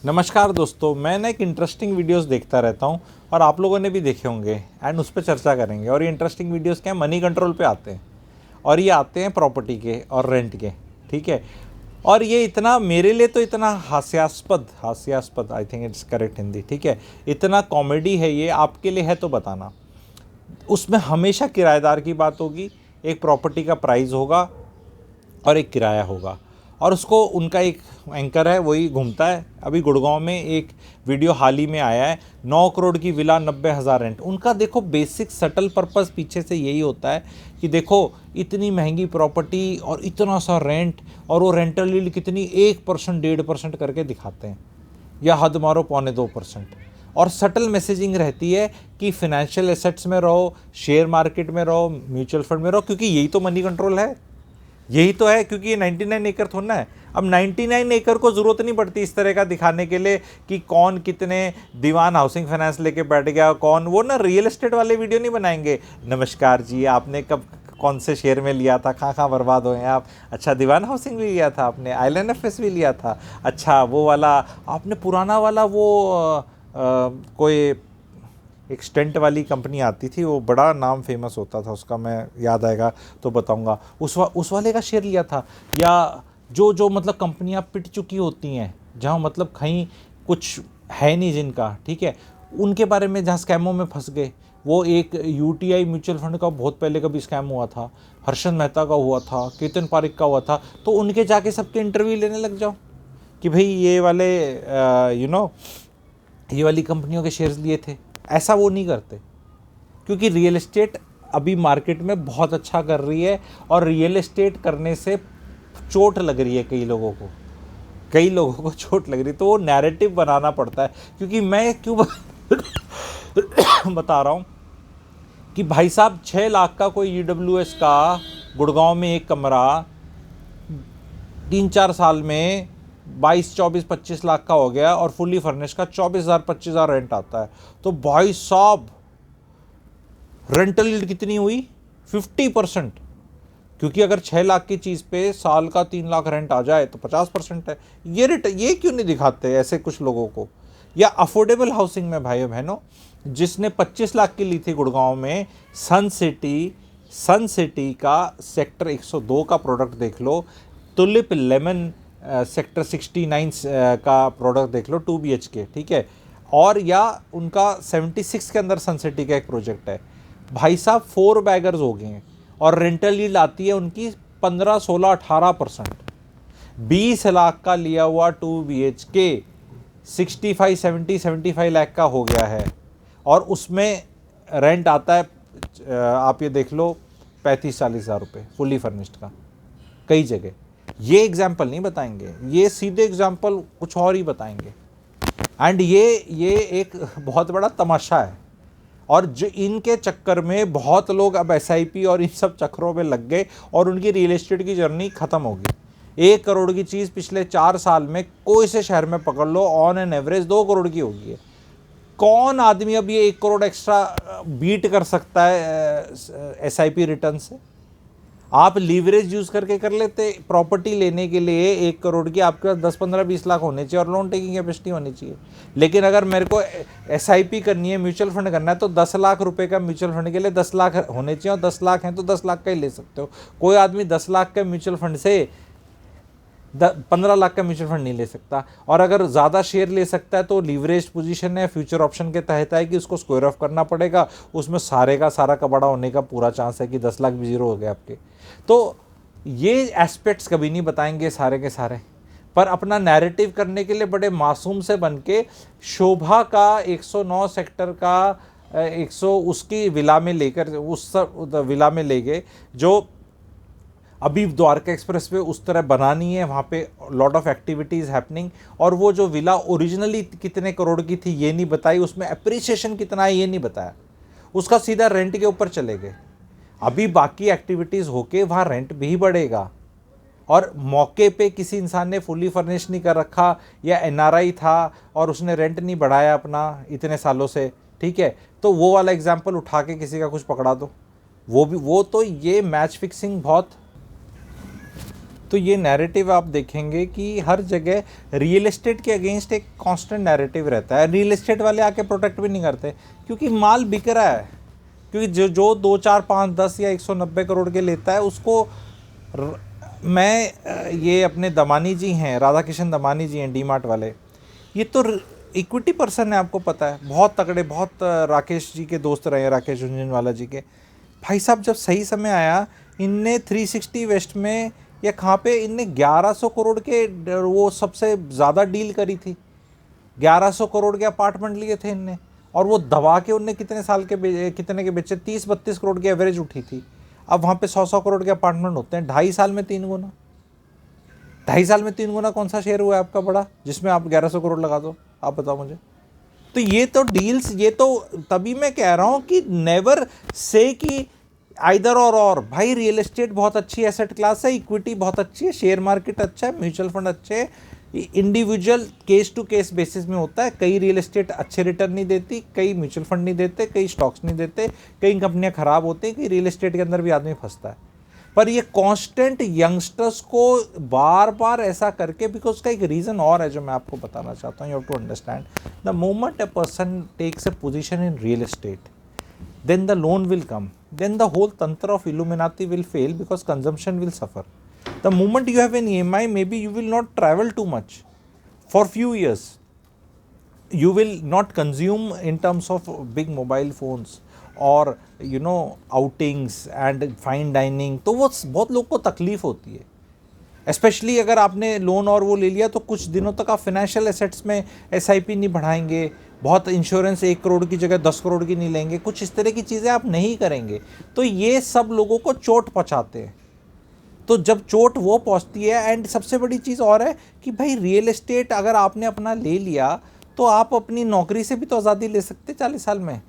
नमस्कार दोस्तों, मैं ना एक इंटरेस्टिंग वीडियोस देखता रहता हूँ और आप लोगों ने भी देखे होंगे एंड उस पर चर्चा करेंगे। और ये इंटरेस्टिंग वीडियोस क्या है, मनी कंट्रोल पे आते हैं और ये आते हैं प्रॉपर्टी के और रेंट के। ठीक है, और ये इतना मेरे लिए तो इतना हास्यास्पद I think it's correct Hindi, ठीक है, इतना कॉमेडी है ये। आपके लिए है तो बताना। उसमें हमेशा किराएदार की बात होगी, एक प्रॉपर्टी का प्राइस होगा और एक किराया होगा, और उसको उनका एक एंकर है, वही घूमता है। अभी गुड़गांव में एक वीडियो हाल ही में आया है, 9 करोड़ की विला 90,000 रेंट। उनका देखो बेसिक सटल पर्पस पीछे से यही होता है कि देखो इतनी महंगी प्रॉपर्टी और इतना सा रेंट, और वो रेंटल यील्ड कितनी 1% 1.5% करके दिखाते हैं, या हद मारो 1.25%। और सटल मैसेजिंग रहती है कि फिनेंशियल एसेट्स में रहो, शेयर मार्केट में रहो, म्यूचुअल फंड में रहो, क्योंकि यही तो मनी कंट्रोल है, यही तो है। क्योंकि ये 99 एकड़ थोड़ा है। अब 99 एकड़ को ज़रूरत नहीं पड़ती इस तरह का दिखाने के लिए कि कौन कितने दीवान हाउसिंग फाइनेंस लेके बैठ गया, कौन वो ना रियल एस्टेट वाले वीडियो नहीं बनाएंगे। नमस्कार जी, आपने कब कौन से शेयर में लिया था, कहाँ बर्बाद हुए हैं आप। अच्छा, दीवान हाउसिंग भी लिया था आपने, IL&FS भी लिया था। अच्छा, वो वाला आपने पुराना वाला वो कोई एक स्टेंट वाली कंपनी आती थी, वो बड़ा नाम फेमस होता था उसका, मैं याद आएगा तो बताऊंगा, उस वाले का शेयर लिया था। या जो मतलब कंपनियां पिट चुकी होती हैं, जहां मतलब कहीं कुछ है नहीं जिनका, ठीक है, उनके बारे में, जहां स्कैमों में फंस गए। वो एक UTI म्यूचुअल फंड का बहुत पहले कभी स्कैम हुआ था, हर्षद मेहता का हुआ था, केतन पारिक का हुआ था। तो उनके जाके सबके इंटरव्यू लेने लग जाओ कि भाई ये वाले ये वाली कंपनियों के शेयर्स लिए थे। ऐसा वो नहीं करते, क्योंकि रियल एस्टेट अभी मार्केट में बहुत अच्छा कर रही है, और रियल एस्टेट करने से चोट लग रही है कई लोगों को चोट लग रही है। तो वो नैरेटिव बनाना पड़ता है। क्योंकि मैं क्यों बता रहा हूँ कि भाई साहब 6 लाख का कोई EWS का गुड़गांव में एक कमरा 3-4 साल में 22, 24, 25 लाख का हो गया, और फुल्ली फर्निश का 24,000 25,000 रेंट आता है। तो भाई साहब रेंटल यील्ड कितनी हुई? 50%। क्योंकि अगर 6 लाख की चीज़ पे साल का 3 लाख रेंट आ जाए तो 50% है। ये क्यों नहीं दिखाते ऐसे कुछ लोगों को? या अफोर्डेबल हाउसिंग में भाइयों बहनों, जिसने 25 लाख की ली थी गुड़गांव में, सन सिटी का सेक्टर 102 का प्रोडक्ट देख लो, टुलिप लेमन सेक्टर 69 का प्रोडक्ट देख लो, 2 BHK, ठीक है, और या उनका 76 के अंदर सन सिटी का एक प्रोजेक्ट है। भाई साहब 4 बैगर्स हो गए हैं, और रेंटल यील्ड आती है उनकी 15, 16, 18%। 20 लाख का लिया हुआ 2 BHK 65, 70, 75 लाख का हो गया है, और उसमें रेंट आता है आप ये देख लो 35-40 हज़ार रुपये फुली फर्निश्ड का कई जगह। ये एग्जाम्पल नहीं बताएंगे, ये सीधे एग्जाम्पल कुछ और ही बताएंगे। एंड ये एक बहुत बड़ा तमाशा है, और जो इनके चक्कर में बहुत लोग अब SIP और इन सब चक्करों में लग गए, और उनकी रियल एस्टेट की जर्नी खत्म होगी। 1 करोड़ की चीज़ पिछले 4 साल में कोई से शहर में पकड़ लो, ऑन एन एवरेज 2 करोड़ की होगी है। कौन आदमी अब ये 1 करोड़ एक्स्ट्रा बीट कर सकता है SIP रिटर्न से? आप लीवरेज यूज़ करके कर लेते। प्रॉपर्टी लेने के लिए 1 करोड़ की आपके पास 10, 15, 20 लाख होने चाहिए, और लोन टेकिंग कैपेसिटी होनी चाहिए। लेकिन अगर मेरे को SIP करनी है, म्यूचुअल फंड करना है, तो 10 लाख रुपए का म्यूचुअल फंड के लिए 10 लाख होने चाहिए, और 10 लाख हैं तो 10 लाख का ही ले सकते हो। कोई आदमी 10 लाख के म्यूचुअल फंड से 15 लाख का म्यूचुअल फंड नहीं ले सकता। और अगर ज़्यादा शेयर ले सकता है तो लीवरेज पोजीशन है, फ्यूचर ऑप्शन के तहत है कि उसको स्क्वायर ऑफ करना पड़ेगा। उसमें सारे का सारा का बड़ा होने का पूरा चांस है कि 10 लाख भी जीरो हो गए आपके। तो ये एस्पेक्ट्स कभी नहीं बताएंगे सारे के सारे, पर अपना नैरेटिव करने के लिए बड़े मासूम से बन के शोभा का 109 सेक्टर का 100 उसकी विला में लेकर, उस विला में ले गए, जो अभी द्वारका एक्सप्रेस वे उस तरह बनानी है, वहाँ पे लॉट ऑफ एक्टिविटीज़ हैपनिंग। और वो जो विला ओरिजिनली कितने करोड़ की थी ये नहीं बताई, उसमें अप्रिसिएशन कितना है ये नहीं बताया, उसका सीधा रेंट के ऊपर चले गए। अभी बाकी एक्टिविटीज़ होके वहाँ रेंट भी बढ़ेगा, और मौके पे किसी इंसान ने फुली फर्निश नहीं कर रखा, या NRI था और उसने रेंट नहीं बढ़ाया अपना इतने सालों से, ठीक है, तो वो वाला एग्जाम्पल उठा के किसी का कुछ पकड़ा दो, वो तो ये मैच फिक्सिंग बहुत तो ये नैरेटिव आप देखेंगे कि हर जगह रियल एस्टेट के अगेंस्ट एक कांस्टेंट नैरेटिव रहता है। रियल एस्टेट वाले आके प्रोटेक्ट भी नहीं करते क्योंकि माल बिक रहा है। क्योंकि जो 2 4 5 10 या 190 करोड़ के लेता है उसको ये अपने दमानी जी हैं, राधा किशन दमानी जी हैं डीमार्ट वाले, ये तो इक्विटी पर्सन है, आपको पता है, बहुत तगड़े, बहुत राकेश जी के दोस्त रहे हैं, राकेश झुनझुनवाला जी के। भाई साहब जब सही समय आया इनने 360 वेस्ट में या कहाँ पे इनने 1100 करोड़ के वो सबसे ज़्यादा डील करी थी। 1100 करोड़ के अपार्टमेंट लिए थे इनने और वो दबा के उनने कितने के बेचे, 30-32 करोड़ की एवरेज उठी थी। अब वहाँ पे 100 करोड़ के अपार्टमेंट होते हैं। 2.5 साल में 3 गुना, 2.5 साल में 3 गुना कौन सा शेयर हुआ है आपका बड़ा जिसमें आप 1100 करोड़ लगा दो, आप बताओ मुझे। तो ये तो डील्स, ये तो तभी मैं कह रहा हूँ कि नेवर से कि आइदर और भाई रियल एस्टेट बहुत अच्छी एसेट क्लास है, इक्विटी बहुत अच्छी है, शेयर मार्केट अच्छा है, म्यूचुअल फंड अच्छे हैं, individual case to case basis में होता है। कई रियल एस्टेट अच्छे रिटर्न नहीं देती, कई म्यूचुअल फंड नहीं देते, कई स्टॉक्स नहीं देते, कई कंपनियां खराब होती हैं, कई रियल एस्टेट के अंदर भी आदमी फंसता है। पर ये कांस्टेंट यंगस्टर्स को बार बार ऐसा करके, बिकॉज उसका एक रीज़न और है जो मैं आपको बताना चाहता हूँ। You have to understand the moment a person takes a position in real estate, then the loan will come, then the whole tantra of Illuminati will fail because consumption will suffer. The moment you have an EMI, maybe you will not travel too much for few years. You will not consume in terms of big mobile phones or outings and fine dining. तो वो बहुत लोग को तकलीफ होती है, specially अगर आपने लोन और वो ले लिया तो कुछ दिनों तक आप फाइनेंशियल एसेट्स में SIP नहीं बढ़ाएंगे, बहुत इंश्योरेंस 1 करोड़ की जगह 10 करोड़ की नहीं लेंगे, कुछ इस तरह की चीज़ें आप नहीं करेंगे। तो ये सब लोगों को चोट पहुंचाते हैं। तो जब चोट वो पहुंचती है, एंड सबसे बड़ी चीज़ और है कि भाई रियल एस्टेट अगर आपने अपना ले लिया तो आप अपनी नौकरी से भी तो आज़ादी ले सकते 40 साल में।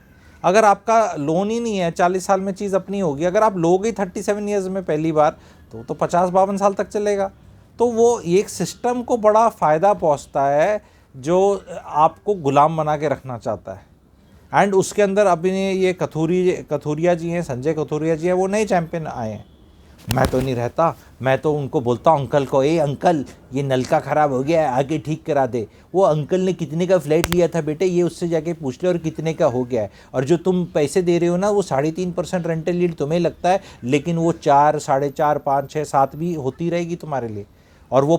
अगर आपका लोन ही नहीं है, 40 साल में चीज़ अपनी होगी, अगर आप लोगे 37 ईयर्स में पहली बार तो 50-52 साल तक चलेगा। तो वो एक सिस्टम को बड़ा फ़ायदा पहुंचता है जो आपको गुलाम बना के रखना चाहता है। एंड उसके अंदर अभी ये कथूरिया जी हैं, संजय कथूरिया जी हैं, वो नए चैंपियन आए हैं। मैं तो नहीं रहता, मैं तो उनको बोलता हूँ अंकल को, ए अंकल ये नलका ख़राब हो गया है, आगे ठीक करा दे। वो अंकल ने कितने का फ्लैट लिया था बेटे, ये उससे जाके पूछ ले और कितने का हो गया है। और जो तुम पैसे दे रहे हो ना, वो 3.5% रेंटल यील्ड तुम्हें लगता है, लेकिन वो 4, 4.5, 5, 6, 7 भी होती रहेगी तुम्हारे लिए। और वो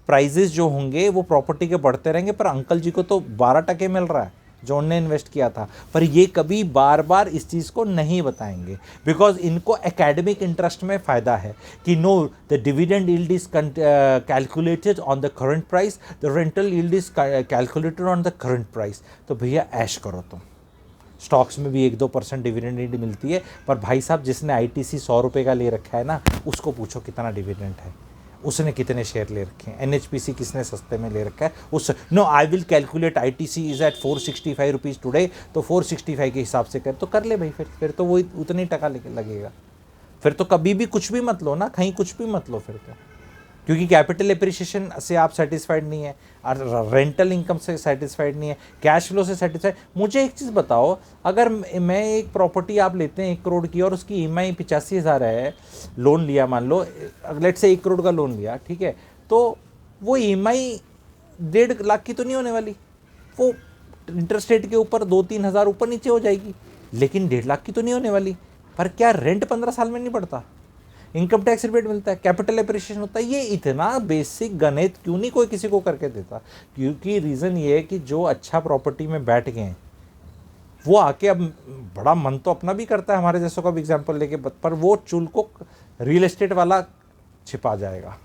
प्राइजेस जो होंगे वो प्रॉपर्टी के बढ़ते रहेंगे। पर अंकल जी को तो 12% मिल रहा है जो उन्होंने इन्वेस्ट किया था। पर ये कभी बार बार इस चीज़ को नहीं बताएंगे बिकॉज इनको एकेडमिक इंटरेस्ट में फ़ायदा है कि no, the dividend yield is calculated on the current price, the rental yield is calculated on the current price. तो भैया ऐश करो तुम। स्टॉक्स में भी 1-2% डिविडेंड यील्ड मिलती है, पर भाई साहब जिसने ITC 100 रुपये का ले रखा है ना, उसको पूछो कितना डिविडेंड है, उसने कितने शेयर ले रखे हैं। NHPC किसने सस्ते में ले रखा है, उस no I will calculate ITC is at 465 rupees today, तो 465 के हिसाब से कर तो कर ले भाई। फिर तो वो उतनी टका लगेगा। फिर तो कभी भी कुछ भी मत लो ना, कहीं कुछ भी मत लो फिर तो, क्योंकि कैपिटल एप्रिसिएशन से आप सेटिस्फाइड नहीं है और रेंटल इनकम से सेटिस्फाइड नहीं है, कैश फ्लो से सेटिस्फाइड। मुझे एक चीज़ बताओ, अगर मैं एक प्रॉपर्टी आप लेते हैं 1 करोड़ की और उसकी EMI 85,000 है, लोन लिया मान लो, लेट से 1 करोड़ का लोन लिया, ठीक है, तो वो EMI 1.5 लाख की तो नहीं होने वाली, वो इंटरेस्ट रेट के ऊपर 2-3 हज़ार ऊपर नीचे हो जाएगी, लेकिन 1.5 लाख की तो नहीं होने वाली। पर क्या रेंट 15 साल में नहीं बढ़ता, इनकम टैक्स रिबेट मिलता है, कैपिटल एप्रिसिएशन होता है। ये इतना बेसिक गणित क्यों नहीं कोई किसी को करके देता? क्योंकि रीज़न ये है कि जो अच्छा प्रॉपर्टी में बैठ गए हैं वो आके, अब बड़ा मन तो अपना भी करता है हमारे जैसों का भी एग्जाम्पल लेके, पर वो चुल को रियल एस्टेट वाला छिपा जाएगा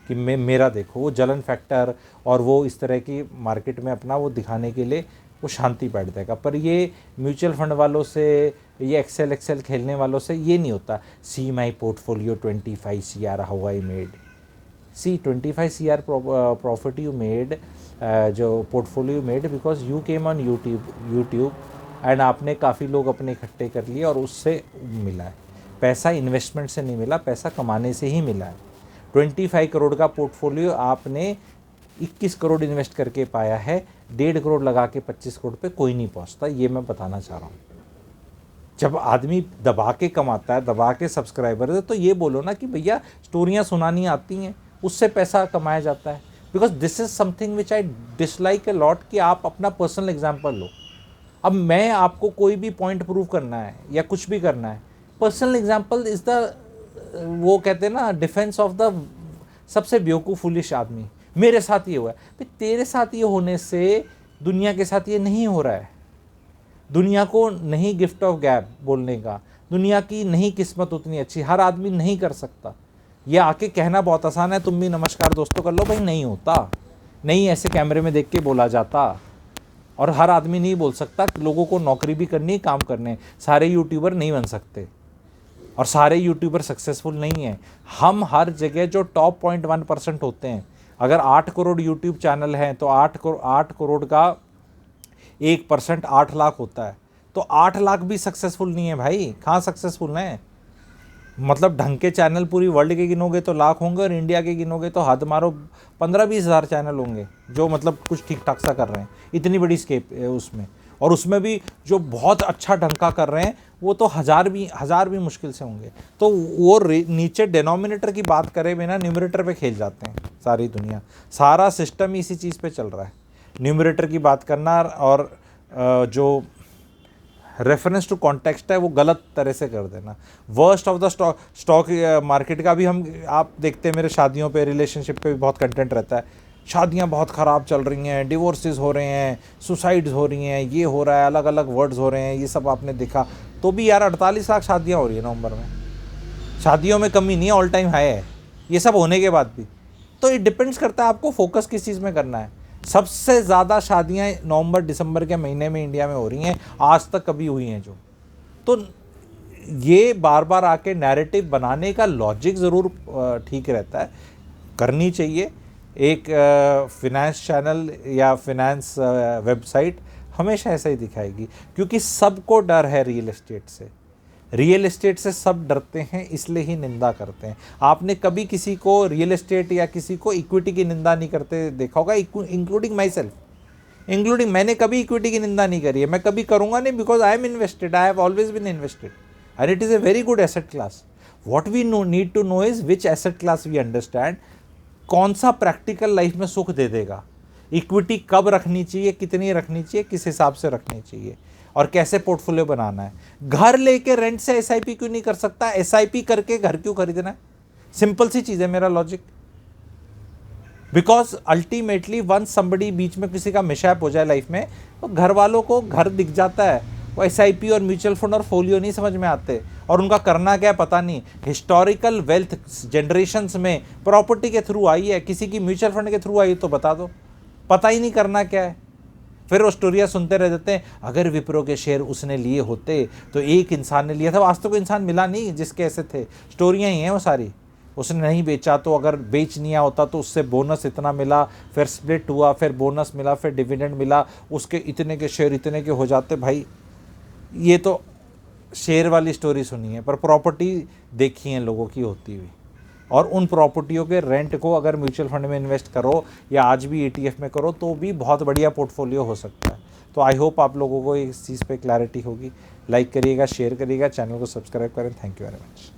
कि मेरा देखो, वो जलन फैक्टर और वो इस तरह की मार्केट में अपना वो दिखाने के लिए वो शांति बैठ जाएगा। पर ये म्यूचुअल फंड वालों से, ये एक्सेल खेलने वालों से ये नहीं होता। See my portfolio 25 CR how I made, see 25 CR profit you made, जो portfolio made because you came on YouTube and आपने काफ़ी लोग अपने इकट्ठे कर लिए और उससे मिला है पैसा। इन्वेस्टमेंट से नहीं मिला, पैसा कमाने से ही मिला है। 25 करोड़ का पोर्टफोलियो आपने 21 करोड़ इन्वेस्ट करके पाया है, 1.5 करोड़ लगा के 25 करोड़ पे कोई नहीं पहुंचता, ये मैं बताना चाह रहा हूँ। जब आदमी दबा के कमाता है, दबा के सब्सक्राइबर है, तो ये बोलो ना कि भैया स्टोरियाँ सुनानी आती हैं, उससे पैसा कमाया जाता है। Because this is something which I dislike a lot कि आप अपना पर्सनल एग्जाम्पल लो। अब मैं आपको कोई भी पॉइंट प्रूव करना है या कुछ भी करना है, पर्सनल एग्जाम्पल इज़ द, वो कहते हैं ना, डिफेंस ऑफ द सबसे बेवकूफ़ फुलिश आदमी। मेरे साथ ये हुआ है भाई, तेरे साथ ये होने से दुनिया के साथ ये नहीं हो रहा है। दुनिया को नहीं गिफ्ट ऑफ गैप बोलने का, दुनिया की नहीं किस्मत उतनी अच्छी, हर आदमी नहीं कर सकता। ये आके कहना बहुत आसान है, तुम भी नमस्कार दोस्तों कर लो, भाई नहीं होता, नहीं ऐसे कैमरे में देख के बोला जाता। और हर आदमी नहीं बोल सकता, लोगों को नौकरी भी करनी है, काम करने, सारे यूट्यूबर नहीं बन सकते और सारे यूट्यूबर सक्सेसफुल नहीं हैं। हम हर जगह जो टॉप 0.1% होते हैं, अगर 8 करोड़ यूट्यूब चैनल हैं तो 8 करोड़ का 1% 8 लाख होता है, तो 8 लाख भी सक्सेसफुल नहीं है भाई। कहाँ सक्सेसफुल हैं? मतलब ढंग के चैनल पूरी वर्ल्ड के गिनोगे तो लाख होंगे, और इंडिया के गिनोगे तो हद मारो 15-20 हज़ार चैनल होंगे जो मतलब कुछ ठीक ठाक सा कर रहे हैं, इतनी बड़ी स्केप है उसमें। और उसमें भी जो बहुत अच्छा ढंग का कर रहे हैं वो तो हज़ार भी मुश्किल से होंगे। तो वो नीचे डिनोमिनेटर की बात करे बिना न्यूमरेटर पे खेल जाते हैं सारी दुनिया। सारा सिस्टम इसी चीज़ पे चल रहा है, न्यूमरेटर की बात करना, और जो रेफरेंस टू कॉन्टेक्स्ट है वो गलत तरह से कर देना। Worst of the stock market का भी हम आप देखते हैं, मेरे शादियों पे, रिलेशनशिप पे भी बहुत कंटेंट रहता है। शादियां बहुत ख़राब चल रही हैं, डिवोर्सेस हो रहे हैं, सुसाइड्स हो रही हैं, ये हो रहा है, अलग अलग वर्ड्स हो रहे हैं, ये सब आपने देखा। तो भी यार 48 लाख शादियाँ हो रही है नवंबर में, शादियों में कमी नहीं है, ऑल टाइम हाई है ये सब होने के बाद भी। तो ये डिपेंड्स करता है आपको फोकस किस चीज़ में करना है। सबसे ज़्यादा शादियाँ नवंबर दिसंबर के महीने में इंडिया में हो रही हैं, आज तक कभी हुई हैं जो। तो ये बार बार आके नैरेटिव बनाने का लॉजिक ज़रूर ठीक रहता है, करनी चाहिए। एक फिनेंस चैनल या फिनेंस वेबसाइट हमेशा ऐसा ही दिखाएगी, क्योंकि सबको डर है रियल एस्टेट से। रियल एस्टेट से सब डरते हैं, इसलिए ही निंदा करते हैं। आपने कभी किसी को रियल एस्टेट या किसी को इक्विटी की निंदा नहीं करते देखा होगा, इंक्लूडिंग माई सेल्फ, इंक्लूडिंग मैंने कभी इक्विटी की निंदा नहीं करी है, मैं कभी करूँगा नहीं, because I am invested, I have always been invested and it is a very good asset class. What we need to know is which asset class we understand, कौन सा प्रैक्टिकल लाइफ में सुख दे देगा, इक्विटी कब रखनी चाहिए, कितनी रखनी चाहिए, किस हिसाब से रखनी चाहिए, और कैसे पोर्टफोलियो बनाना है। घर लेके रेंट से एसआईपी क्यों नहीं कर सकता, एसआईपी करके घर क्यों खरीदना है? सिंपल सी चीज़ है मेरा logic. Because ultimately once somebody, बीच में किसी का मिसहैप हो जाए लाइफ में, तो घर वालों को घर दिख जाता है, वो एसआईपी और म्यूचुअल फंड और फोलियो नहीं समझ में आते, और उनका करना क्या है पता नहीं। हिस्टोरिकल वेल्थ जनरेशन्स में प्रॉपर्टी के थ्रू आई है, किसी की म्यूचुअल फंड के थ्रू आई तो बता दो, पता ही नहीं करना क्या है। फिर वो स्टोरियाँ सुनते रह जाते हैं, अगर विप्रो के शेयर उसने लिए होते तो एक इंसान ने लिया था, आज तो कोई इंसान मिला नहीं जिसके ऐसे थे, स्टोरियाँ ही हैं वो सारी। उसने नहीं बेचा तो अगर बेच नहीं होता तो उससे बोनस इतना मिला, फिर स्प्लिट हुआ, फिर बोनस मिला, फिर डिविडेंड मिला, उसके इतने के शेयर इतने के हो जाते। भाई ये तो शेयर वाली स्टोरी सुनी है, पर प्रॉपर्टी देखी है लोगों की होती हुई, और उन प्रॉपर्टियों के रेंट को अगर म्यूचुअल फंड में इन्वेस्ट करो या आज भी ETF में करो तो भी बहुत बढ़िया पोर्टफोलियो हो सकता है। तो आई होप आप लोगों को इस चीज़ पे क्लैरिटी होगी। लाइक करिएगा, शेयर करिएगा, चैनल को सब्सक्राइब करें। Thank you very much.